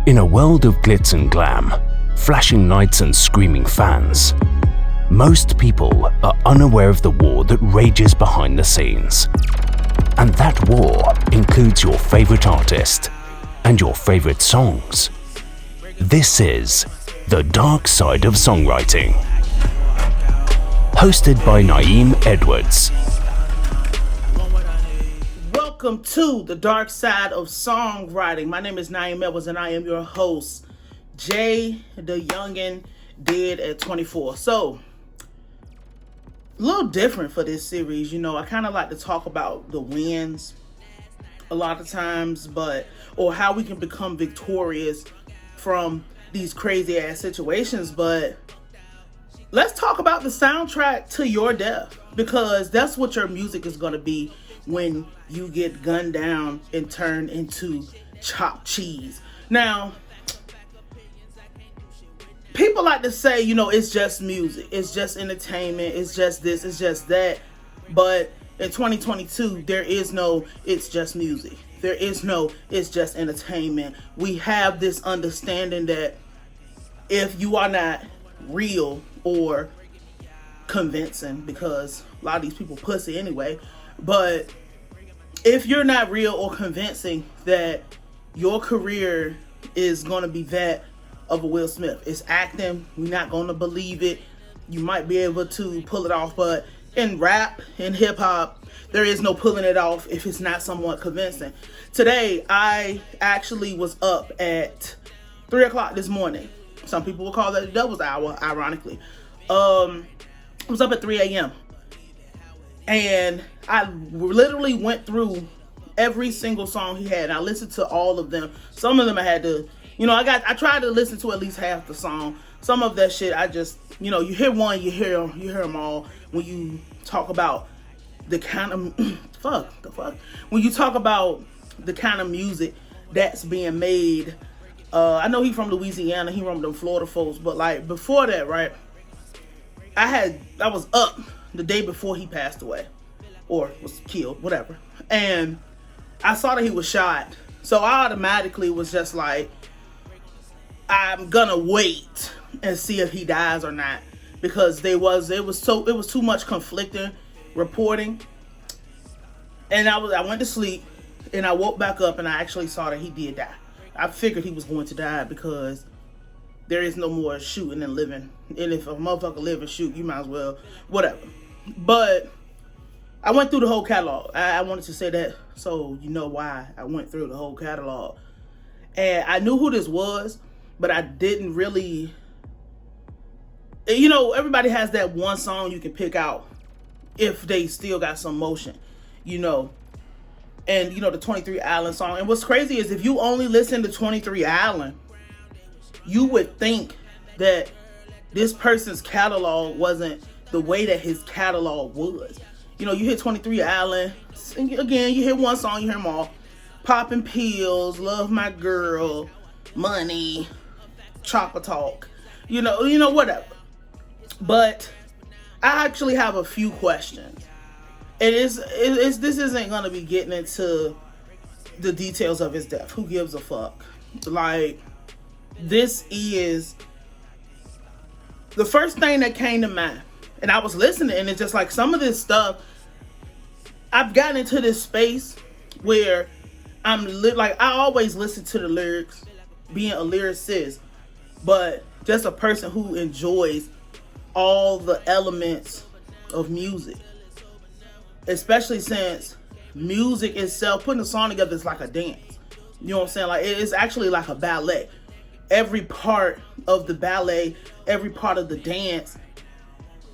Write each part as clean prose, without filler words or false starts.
In a world of glitz and glam, flashing lights and screaming fans, most people are unaware of the war that rages behind the scenes. And that war includes your favorite artist and your favorite songs. This is The Dark Side of Songwriting. Hosted by Nayim Edwards. Welcome to The Dark Side of Songwriting. My name is Nayim Edwards and I am your host, Jaydayoungan, dead at 24. So, a little different for this series. I kind of like to talk about the wins a lot of times, or how we can become victorious from these crazy ass situations. But let's talk about the soundtrack to your death, because that's what your music is going to be when you get gunned down and turned into chopped cheese. Now, people like to say, it's just music, it's just entertainment, it's just this, it's just that. But in 2022, there is no it's just music. There is no it's just entertainment. We have this understanding that if you are not real or convincing, because a lot of these people pussy anyway, but if you're not real or convincing that your career is going to be that of a Will Smith, it's acting, we're not going to believe it. You might be able to pull it off, but in rap, in hip hop, there is no pulling it off if it's not somewhat convincing. Today, I actually was up at 3 o'clock this morning. Some people will call that the devil's hour, ironically. I was up at 3 a.m. and I literally went through every single song he had. I listened to all of them. Some of them I had to, I tried to listen to at least half the song. Some of that shit, I just, you hear one, you hear them all. When you talk about the kind of, when you talk about the kind of music that's being made, I know he's from Louisiana, he from them Florida folks, but like before that, right, I was up the day before he passed away, or was killed, whatever, and I saw that he was shot, so I automatically was just like, I'm gonna wait and see if he dies or not, because it was too much conflicting reporting, and I went to sleep, and I woke back up, and I actually saw that he did die. I figured he was going to die, because there is no more shooting and living, and if a motherfucker live and shoot, you might as well, whatever. But I went through the whole catalog. I wanted to say that so you know why I went through the whole catalog. And I knew who this was, but I didn't really, everybody has that one song you can pick out if they still got some motion, and the 23 Island song. And what's crazy is if you only listen to 23 Island, you would think that this person's catalog wasn't the way that his catalog was. You hear 23 Island, again, you hear one song, you hear them all. Popping Pills, Love My Girl, Money, Chopper Talk, whatever. But I actually have a few questions. And this isn't going to be getting into the details of his death. Who gives a fuck? Like, this is the first thing that came to mind. And I was listening, and it's just like some of this stuff, I've gotten into this space where I always listen to the lyrics, being a lyricist, but just a person who enjoys all the elements of music. Especially since music itself, putting a song together is like a dance. You know what I'm saying? Like, it's actually like a ballet. Every part of the ballet, every part of the dance,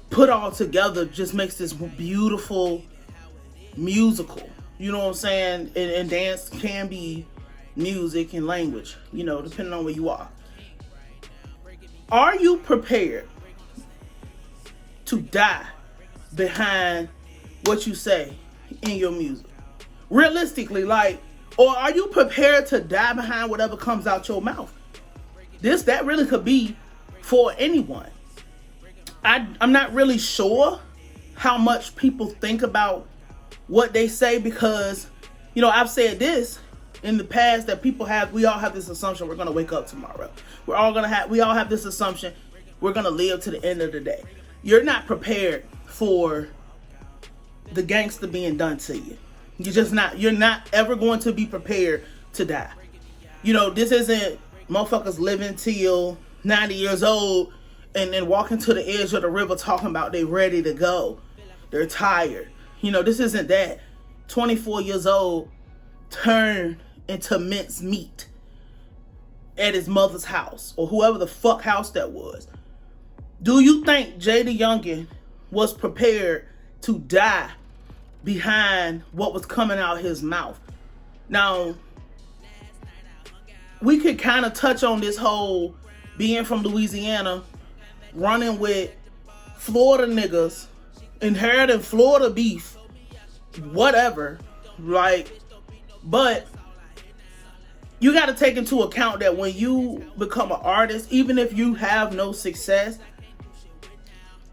put all together just makes this beautiful musical. You know what I'm saying? And dance can be music and language, depending on where you are. Are you prepared to die behind what you say in your music? Realistically, or are you prepared to die behind whatever comes out your mouth? That really could be for anyone. I'm not really sure how much people think about what they say, because, I've said this, in the past that people have, we all have this assumption we're gonna wake up tomorrow. We all have this assumption we're gonna live to the end of the day. You're not prepared for the gangster being done to you. You're not ever going to be prepared to die. You know, this isn't motherfuckers living till 90 years old and then walking to the edge of the river talking about they ready to go. They're tired. You know, this isn't that. 24 years old, turned into minced meat at his mother's house or whoever the fuck house that was. Do you think Jaydayoungan was prepared to die behind what was coming out of his mouth? Now, we could kind of touch on this whole being from Louisiana, running with Florida niggas, inheriting Florida beef, whatever, like, but you got to take into account that when you become an artist, even if you have no success,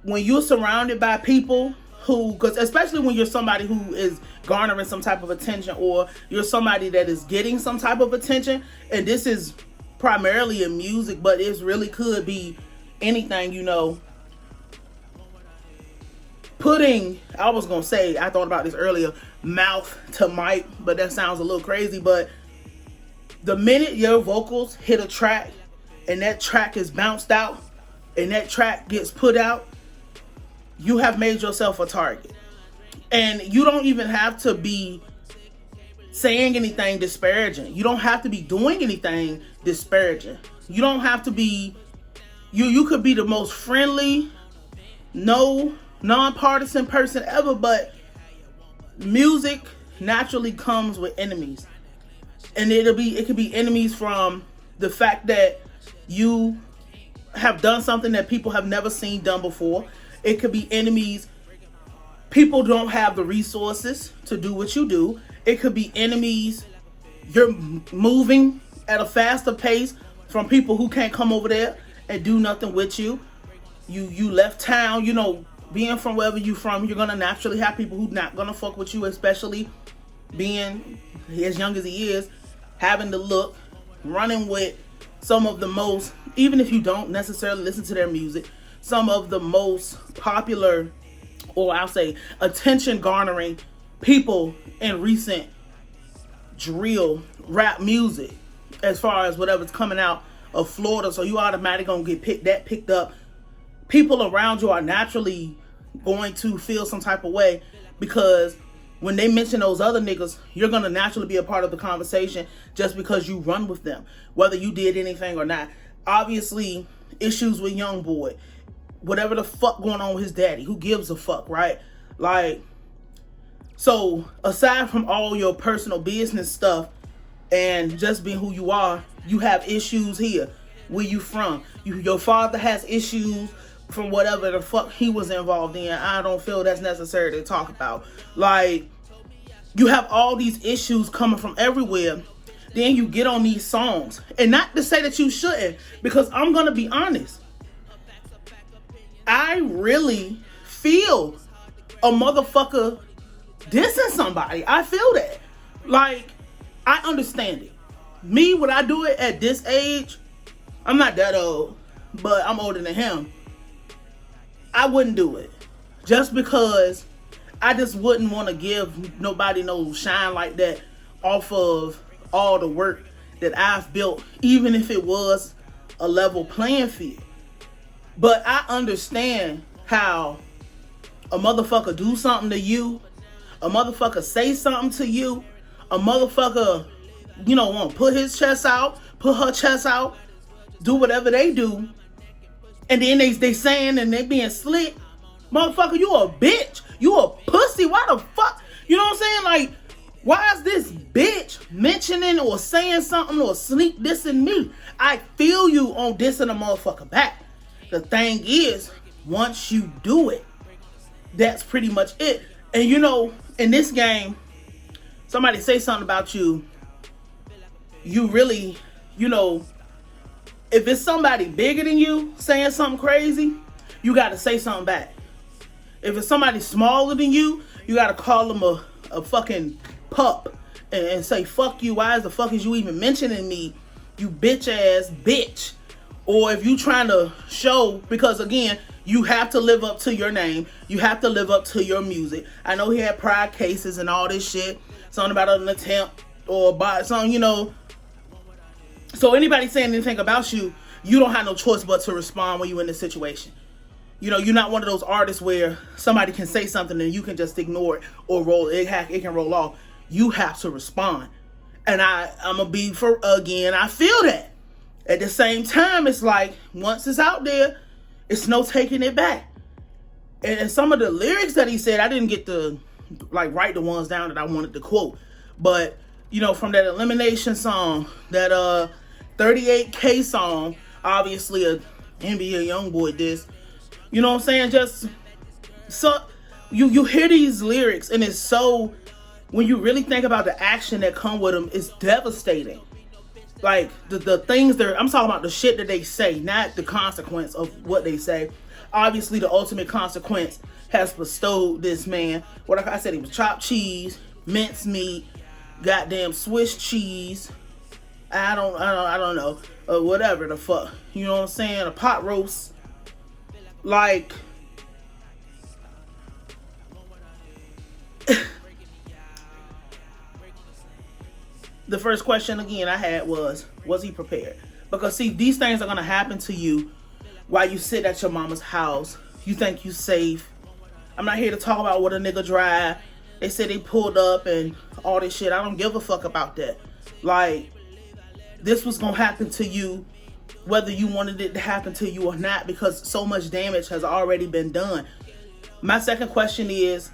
when you're surrounded by people who, because especially when you're somebody who is garnering some type of attention, or you're somebody that is getting some type of attention, and this is primarily in music, but it really could be anything, you know, I was going to say, I thought about this earlier, mouth to mic, but that sounds a little crazy, but the minute your vocals hit a track, and that track is bounced out, and that track gets put out, you have made yourself a target. And you don't even have to be saying anything disparaging. You don't have to be doing anything disparaging. You don't have to be, you could be the most friendly, nonpartisan person ever, but music naturally comes with enemies. And it could be enemies from the fact that you have done something that people have never seen done before. It could be enemies. People don't have the resources to do what you do. It could be enemies. You're moving at a faster pace from people who can't come over there and do nothing with you. You left town, you know, being from wherever you from, you're going to naturally have people who not going to fuck with you, especially being as young as he is, having the look, running with some of the most, even if you don't necessarily listen to their music, some of the most popular, or I'll say attention garnering people in recent drill rap music, as far as whatever's coming out of Florida. So you automatically gonna get picked up. People around you are naturally going to feel some type of way, because when they mention those other niggas, you're gonna naturally be a part of the conversation just because you run with them, whether you did anything or not. Obviously, issues with young boy, whatever the fuck going on with his daddy, who gives a fuck, right? Like, so aside from all your personal business stuff and just being who you are, you have issues here. Where you from? Your father has issues from whatever the fuck he was involved in. I don't feel that's necessary to talk about. Like, you have all these issues coming from everywhere. Then you get on these songs. And not to say that you shouldn't, because I'm going to be honest. I really feel a motherfucker dissing somebody. I feel that. Like, I understand it. Me, would I do it at this age? I'm not that old, but I'm older than him. I wouldn't do it. Just because I just wouldn't want to give nobody no shine like that off of all the work that I've built, even if it was a level playing field. But I understand how a motherfucker do something to you, a motherfucker say something to you, a motherfucker, you know, want to put his chest out, put her chest out, do whatever they do, and then they saying and they being slick. Motherfucker, you a bitch. You a pussy. Why the fuck? You know what I'm saying? Like, why is this bitch mentioning or saying something or sneak dissing me? I feel you on dissing a motherfucker back. The thing is, once you do it, that's pretty much it. And you know, in this game, somebody say something about you, you really, you know, if it's somebody bigger than you saying something crazy, you got to say something back. If it's somebody smaller than you, you got to call them a fucking pup. and say, fuck you, why is the fuck is you even mentioning me, you bitch ass bitch? Or if you trying to show, because again, you have to live up to your name. You have to live up to your music. I know he had prior cases and all this shit. Something about an attempt or about something, you know. So anybody saying anything about you, you don't have no choice but to respond when you're in this situation. You know, you're not one of those artists where somebody can say something and you can just ignore it or roll it. It can roll off. You have to respond. And I'm going to be I feel that. At the same time, it's like, once it's out there, it's no taking it back. And some of the lyrics that he said, I didn't get to write the ones down that I wanted to quote. But, you know, from that Elimination song, that 38K song, obviously a NBA YoungBoy diss. You know what I'm saying? Just so you hear these lyrics and it's so, when you really think about the action that come with them, it's devastating. Like the things I'm talking about the shit that they say, not the consequence of what they say. Obviously, the ultimate consequence has bestowed this man. What I said, he was chopped cheese, minced meat, goddamn Swiss cheese. I don't know, whatever the fuck. You know what I'm saying? A pot roast. Like, the first question again I had was he prepared? Because see, these things are going to happen to you while you sit at your mama's house. You think you safe. I'm not here to talk about what a nigga drive. They said they pulled up and all this shit. I don't give a fuck about that. Like, this was going to happen to you whether you wanted it to happen to you or not, because so much damage has already been done. My second question is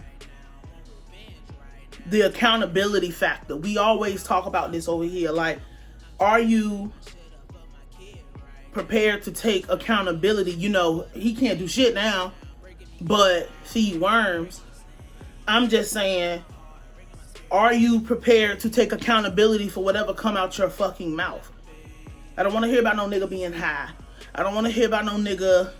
the accountability factor. We always talk about this over here. Like, are you prepared to take accountability? You know, he can't do shit now but feed worms. I'm just saying, are you prepared to take accountability for whatever come out your fucking mouth? I don't want to hear about no nigga being high. I don't want to hear about no nigga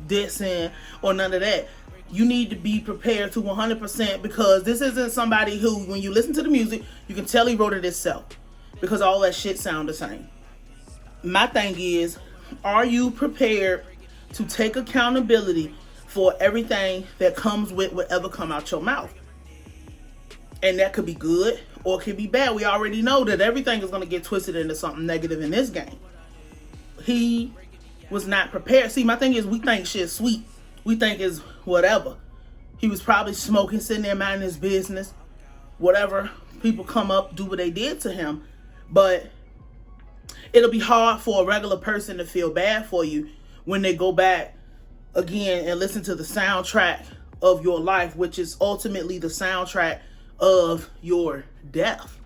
dissing or none of that. You need to be prepared to 100%, because this isn't somebody who, when you listen to the music, you can tell he wrote it himself, because all that shit sound the same. My thing is, are you prepared to take accountability for everything that comes with whatever come out your mouth? And that could be good or it could be bad. We already know that everything is going to get twisted into something negative in this game. He was not prepared. See, my thing is, we think shit's sweet. We think it's whatever. He was probably smoking, sitting there minding his business. Whatever. People come up, do what they did to him. But it'll be hard for a regular person to feel bad for you when they go back again and listen to the soundtrack of your life, which is ultimately the soundtrack of your death.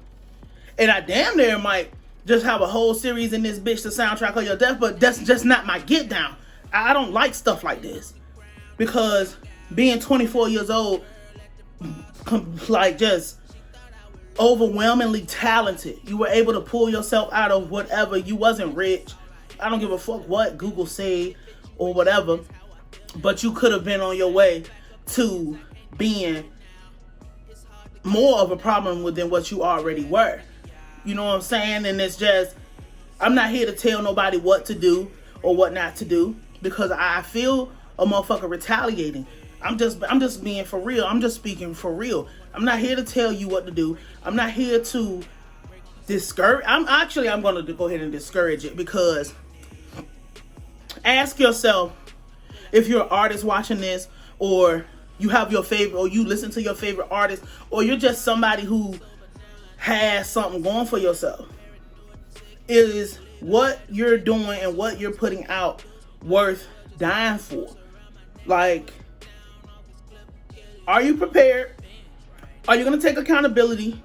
And I damn near might just have a whole series in this bitch, the soundtrack of your death, but that's just not my get down. I don't like stuff like this, because being 24 years old, like, just overwhelmingly talented, you were able to pull yourself out of whatever. You wasn't rich. I don't give a fuck what Google said or whatever, but you could have been on your way to being more of a problem than what you already were. You know what I'm saying? And it's just, I'm not here to tell nobody what to do or what not to do, because I feel a motherfucker retaliating. I'm just being for real. I'm just speaking for real. I'm not here to tell you what to do. I'm not here to discourage. I'm going to go ahead and discourage it, because ask yourself, if you're an artist watching this, or you have your favorite, or you listen to your favorite artist, or you're just somebody who has something going for yourself, is what you're doing and what you're putting out worth dying for? Like, are you prepared? Are you going to take accountability?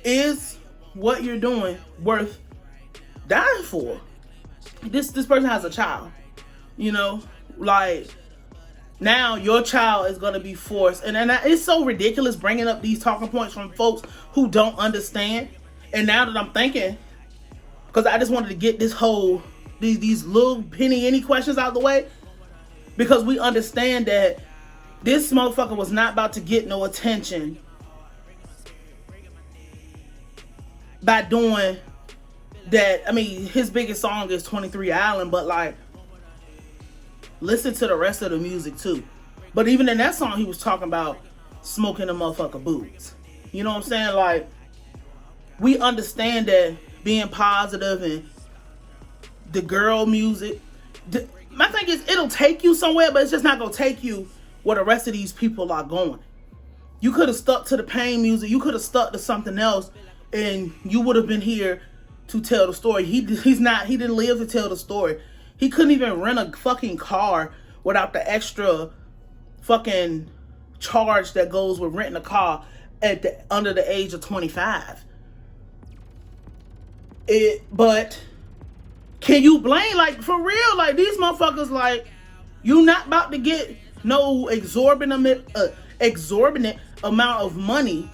Is what you're doing worth dying for? This person has a child, you know, like, now your child is going to be forced. And it's so ridiculous bringing up these talking points from folks who don't understand. And now that I'm thinking, because I just wanted to get these little penny questions out of the way, because we understand that this motherfucker was not about to get no attention by doing that. I mean, his biggest song is 23 Island, but like, listen to the rest of the music too. But even in that song, he was talking about smoking the motherfucker boots. You know what I'm saying? Like, we understand that being positive and the girl music. My thing is, it'll take you somewhere, but it's just not gonna take you where the rest of these people are going. You could have stuck to the pain music. You could have stuck to something else, and you would have been here to tell the story. He didn't live to tell the story. He couldn't even rent a fucking car without the extra fucking charge that goes with renting a car under the age of 25. But can you blame, like, for real? Like, these motherfuckers, like, you not about to get no exorbitant amount of money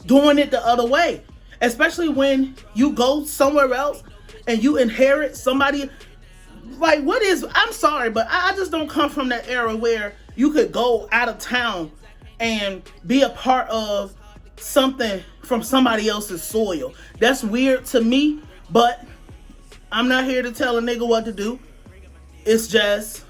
doing it the other way. Especially when you go somewhere else and you inherit somebody. Like, I'm sorry, but I just don't come from that era where you could go out of town and be a part of something from somebody else's soil. That's weird to me, but I'm not here to tell a nigga what to do. It's just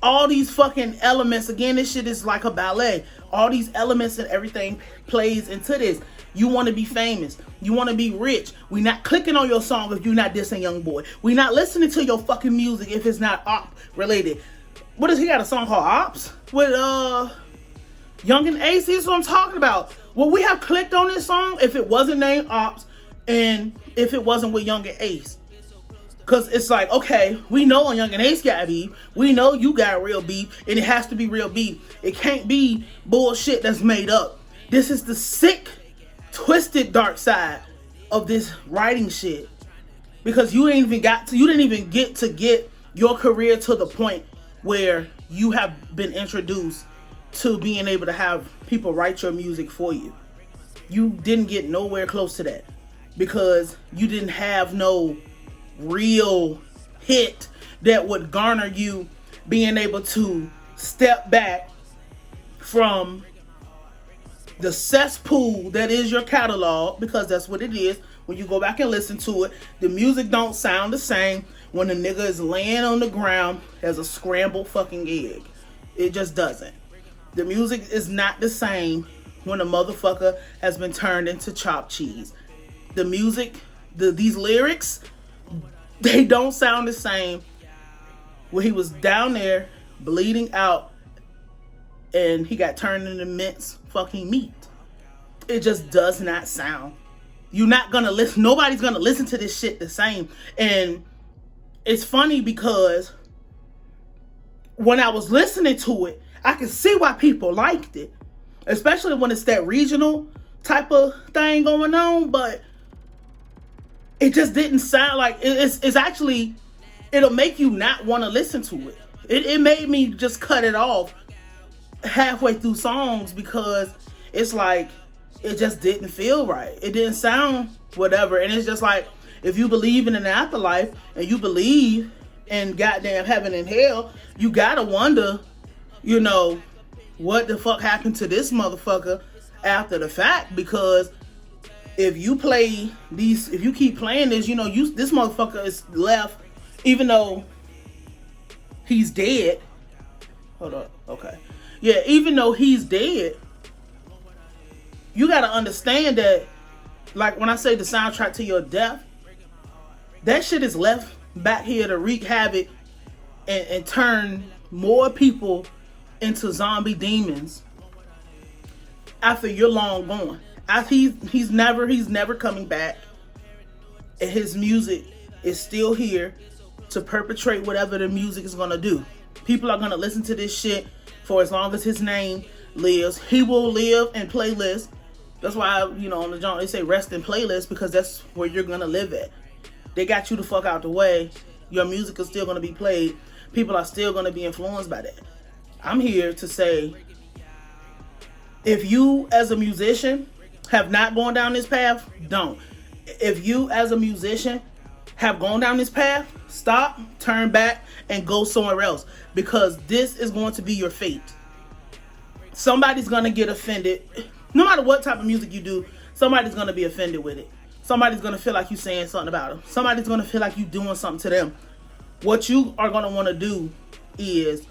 all these fucking elements. Again, this shit is like a ballet. All these elements and everything plays into this. You want to be famous. You want to be rich. We not clicking on your song if you're not dissing Young Boy. We not listening to your fucking music if it's not op related. What is he got a song called Ops with Young and Ace? This is what I'm talking about. Would we have clicked on this song if it wasn't named Ops and if it wasn't with Young and Ace? Because it's like, okay, we know Young and Ace got beef. We know you got real beef, and it has to be real beef. It can't be bullshit that's made up. This is the sick, twisted dark side of this writing shit. Because you didn't even get to get your career to the point where you have been introduced to being able to have people write your music for you. You didn't get nowhere close to that because you didn't have no real hit that would garner you being able to step back from the cesspool that is your catalog, because that's what it is. When you go back and listen to it, the music don't sound the same when the nigga is laying on the ground as a scrambled fucking egg. It just doesn't. The music is not the same when a motherfucker has been turned into chopped cheese. The music, these lyrics, they don't sound the same when he was down there bleeding out and he got turned into minced fucking meat. It just does not sound. You're not gonna listen. Nobody's gonna listen to this shit the same. And it's funny because when I was listening to it, I could see why people liked it, especially when it's that regional type of thing going on. But it just didn't sound like it's actually, it'll make you not want to listen to it. It made me just cut it off halfway through songs because it's like, it just didn't feel right. It didn't sound whatever. And it's just like, if you believe in an afterlife and you believe in goddamn heaven and hell, you gotta wonder, you know, what the fuck happened to this motherfucker after the fact. Because if you play these, if you keep playing this, you know, this motherfucker is left, even though he's dead. Hold up, okay. Yeah, even though he's dead, you gotta understand that, like when I say the soundtrack to your death, that shit is left back here to wreak havoc and turn more people into zombie demons after you're long gone. After he's never coming back, and his music is still here to perpetrate whatever the music is gonna do. People are gonna listen to this shit for as long as his name lives. He will live in playlists. That's why, you know, on the joint they say rest in playlists, because that's where you're gonna live at. They got you the fuck out the way. Your music is still gonna be played. People are still gonna be influenced by that. I'm here to say, if you as a musician have not gone down this path, don't. If you as a musician have gone down this path, stop, turn back, and go somewhere else, because this is going to be your fate. Somebody's gonna get offended. No matter what type of music you do, somebody's going to be offended with it. Somebody's going to feel like you saying something about them. Somebody's going to feel like you doing something to them. What you are going to want to do is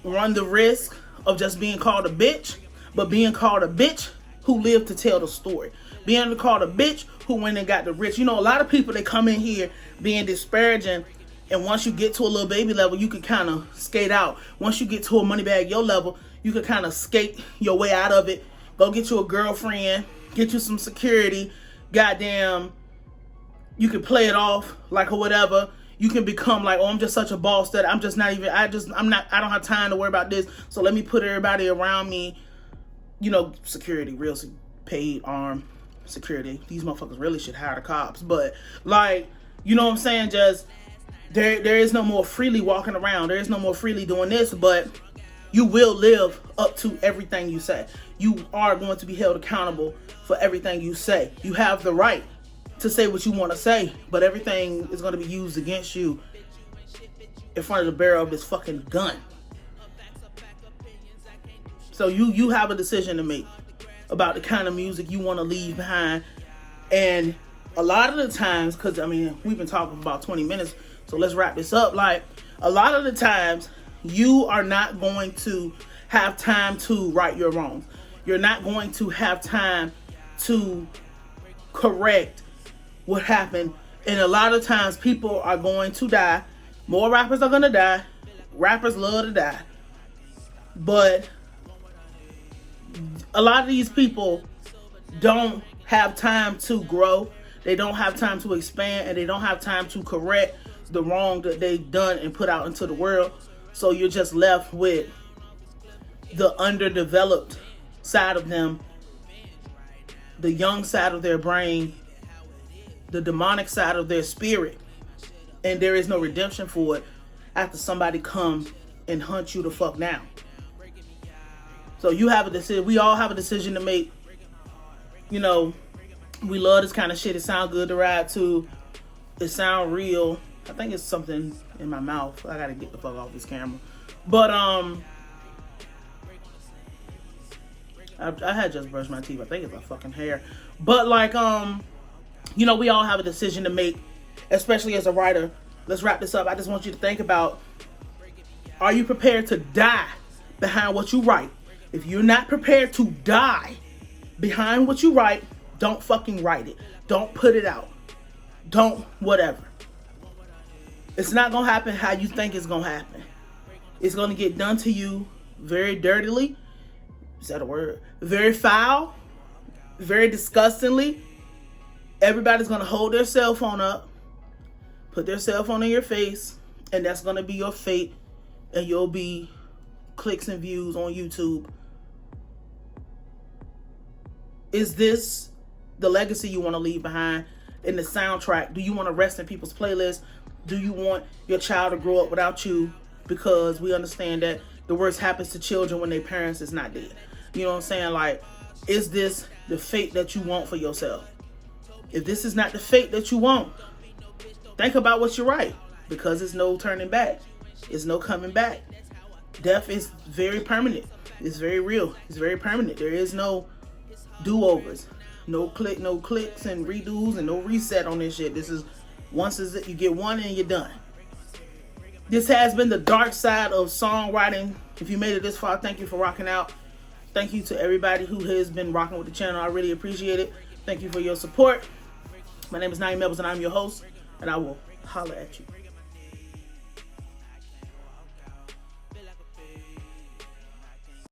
run the risk of just being called a bitch, but being called a bitch who lived to tell the story. Being called a bitch who went and got the rich. You know, a lot of people, they come in here being disparaging, and once you get to a little baby level, you can kind of skate out. Once you get to a money bag yo level, you can kind of skate your way out of it. Go get you a girlfriend, get you some security, goddamn, you can play it off like or whatever. You can become like, oh, I'm just such a boss that I'm just not even, I don't have time to worry about this. So let me put everybody around me, you know, security, real paid armed security. These motherfuckers really should hire the cops. But like, you know what I'm saying? Just, there is no more freely walking around. There is no more freely doing this, but you will live up to everything you say. You are going to be held accountable for everything you say. You have the right to say what you want to say, but everything is going to be used against you in front of the barrel of this fucking gun. So you have a decision to make about the kind of music you want to leave behind. And a lot of the times, because I mean, we've been talking for about 20 minutes, so let's wrap this up. Like, a lot of the times, you are not going to have time to right your wrongs. You're not going to have time to correct what happened. And a lot of times, people are going to die. More rappers are going to die. Rappers love to die. But a lot of these people don't have time to grow. They don't have time to expand, and they don't have time to correct the wrong that they've done and put out into the world. So you're just left with the underdeveloped side of them, the young side of their brain, the demonic side of their spirit, and there is no redemption for it after somebody come and hunt you the fuck down. So you have a decision. We all have a decision to make. You know, we love this kind of shit. It sounds good to ride to. It sound real. I think it's something in my mouth. I gotta get the fuck off this camera. But I had just brushed my teeth. I think it's my fucking hair. But like you know, we all have a decision to make, especially as a writer. Let's wrap this up. I just want you to think about, are you prepared to die behind what you write? If you're not prepared to die behind what you write, don't fucking write it. Don't put it out. Don't whatever. It's not going to happen how you think it's going to happen. It's going to get done to you very dirtily. Is that a word? Very foul. Very disgustingly. Everybody's going to hold their cell phone up, put their cell phone in your face, and that's going to be your fate, and you'll be clicks and views on YouTube. Is this the legacy you want to leave behind in the soundtrack? Do you want to rest in people's playlists? Do you want your child to grow up without you? Because we understand that the worst happens to children when their parents is not dead. You know what I'm saying? Like, is this the fate that you want for yourself? If this is not the fate that you want, think about what you write, because it's no turning back. It's no coming back. Death is very permanent. It's very real. It's very permanent. There is no do-overs. No clicks and redos and no reset on this shit. This is, once is it, you get one and you're done. This has been the Dark Side of Songwriting. If you made it this far, thank you for rocking out. Thank you to everybody who has been rocking with the channel. I really appreciate it. Thank you for your support. My name is Nayim and I'm your host, and I will holler at you.